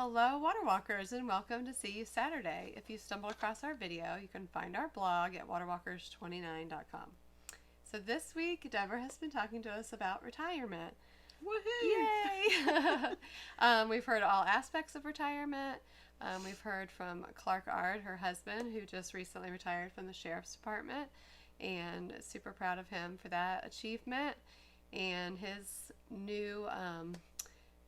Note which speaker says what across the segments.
Speaker 1: Hello, Water Walkers, and welcome to See You Saturday. If you stumble across our video, you can find our blog at waterwalkers29.com. So this week, Deborah has been talking to us about retirement.
Speaker 2: Woohoo!
Speaker 1: Yay! We've heard all aspects of retirement. We've heard from Clark Ard, her husband, who just recently retired from the Sheriff's Department, and super proud of him for that achievement and his new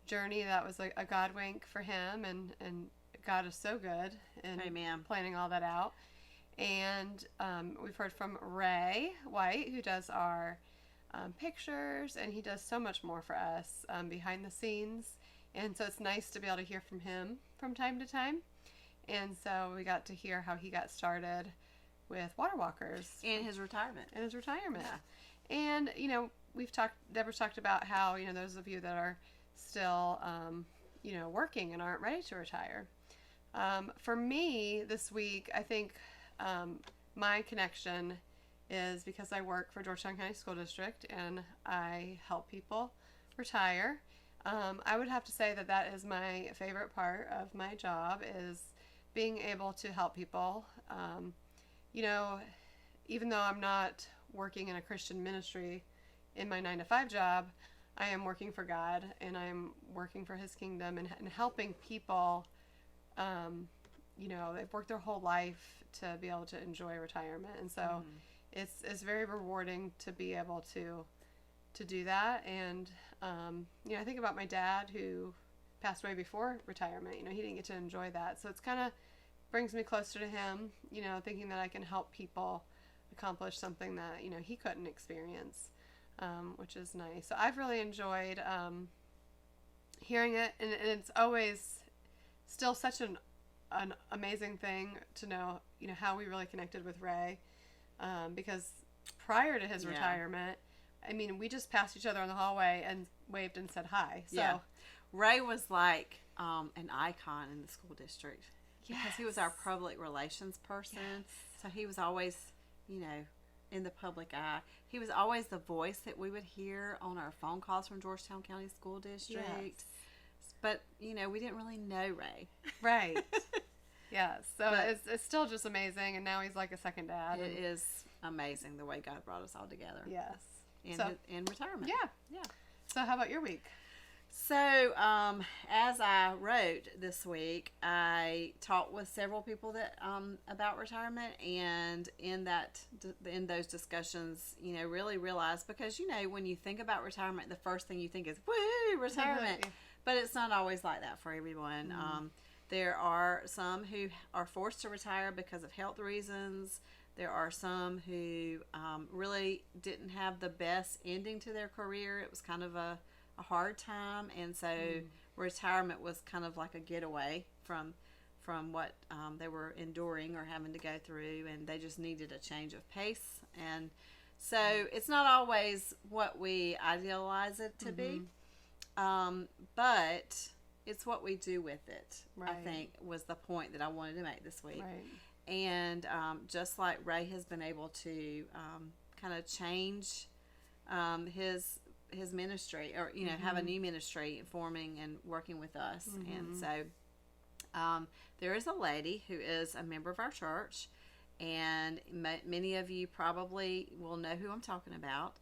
Speaker 1: journey. That was a God wink for him, and God is so good in
Speaker 2: Amen.
Speaker 1: planning all that out. And we've heard from Ray White, who does our pictures, and he does so much more for us behind the scenes. And so it's nice to be able to hear from him from time to time. And so we got to hear how he got started with Water Walkers
Speaker 2: In his retirement.
Speaker 1: Yeah. And Deborah's talked about how, those of you that are still, working and aren't ready to retire. For me this week, I think my connection is because I work for Georgetown County School District and I help people retire. I would have to say that is my favorite part of my job, is being able to help people. Even though I'm not working in a Christian ministry in my 9-to-5 job, I am working for God, and I'm working for His kingdom and helping people. They've worked their whole life to be able to enjoy retirement, and so it's very rewarding to be able to do that. And I think about my dad, who passed away before retirement. He didn't get to enjoy that, so it's kind of brings me closer to him. Thinking that I can help people accomplish something that he couldn't experience. Which is nice. So I've really enjoyed hearing it, and it's always still such an amazing thing to know, how we really connected with Ray, because prior to his retirement, we just passed each other in the hallway and waved and said hi. So
Speaker 2: yeah. Ray was like an icon in the school district.
Speaker 1: Yes.
Speaker 2: Because he was our public relations person.
Speaker 1: Yes.
Speaker 2: So he was always, in the public eye. He was always the voice that we would hear on our phone calls from Georgetown County School District.
Speaker 1: Yes.
Speaker 2: But, we didn't really know Ray.
Speaker 1: Right. Yes. So it's still just amazing, and now he's like a second dad.
Speaker 2: It is amazing the way God brought us all together.
Speaker 1: Yes.
Speaker 2: In retirement.
Speaker 1: Yeah. So how about your week?
Speaker 2: So, as I wrote this week, I talked with several people that about retirement, and in those discussions, really realized, because when you think about retirement, the first thing you think is woo, retirement, but it's not always like that for everyone. There are some who are forced to retire because of health reasons. There are some who really didn't have the best ending to their career. It was kind of a hard time, and so retirement was kind of like a getaway from what they were enduring or having to go through, and they just needed a change of pace. And so it's not always what we idealize it to be, but it's what we do with it.
Speaker 1: Right.
Speaker 2: I think was the point that I wanted to make this week.
Speaker 1: Right.
Speaker 2: And just like Ray has been able to kind of change his ministry, or have a new ministry forming and working with us. And so there is a lady who is a member of our church, and many of you probably will know who I'm talking about.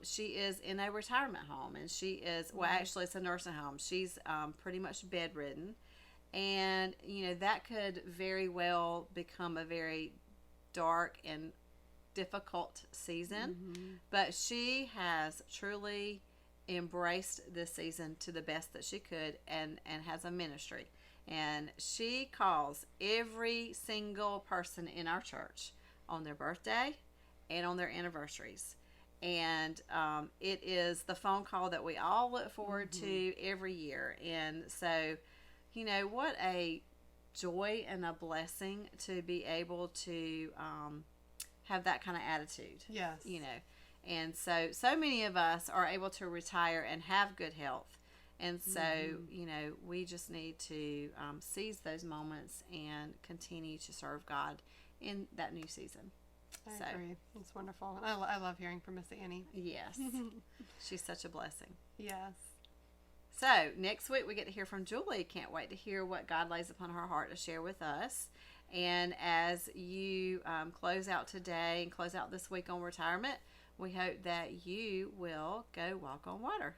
Speaker 2: She is in a retirement home, and she is, well, actually it's a nursing home. She's pretty much bedridden, and that could very well become a very dark and difficult season, but she has truly embraced this season to the best that she could, and has a ministry, and she calls every single person in our church on their birthday and on their anniversaries, and it is the phone call that we all look forward to every year. And so what a joy and a blessing to be able to have that kind of attitude.
Speaker 1: Yes.
Speaker 2: And so many of us are able to retire and have good health. And so, we just need to seize those moments and continue to serve God in that new season.
Speaker 1: I agree. It's wonderful. I love hearing from Miss Annie.
Speaker 2: Yes. She's such a blessing.
Speaker 1: Yes.
Speaker 2: So next week we get to hear from Julie. Can't wait to hear what God lays upon her heart to share with us. And as you close out today and close out this week on retirement, we hope that you will go walk on water.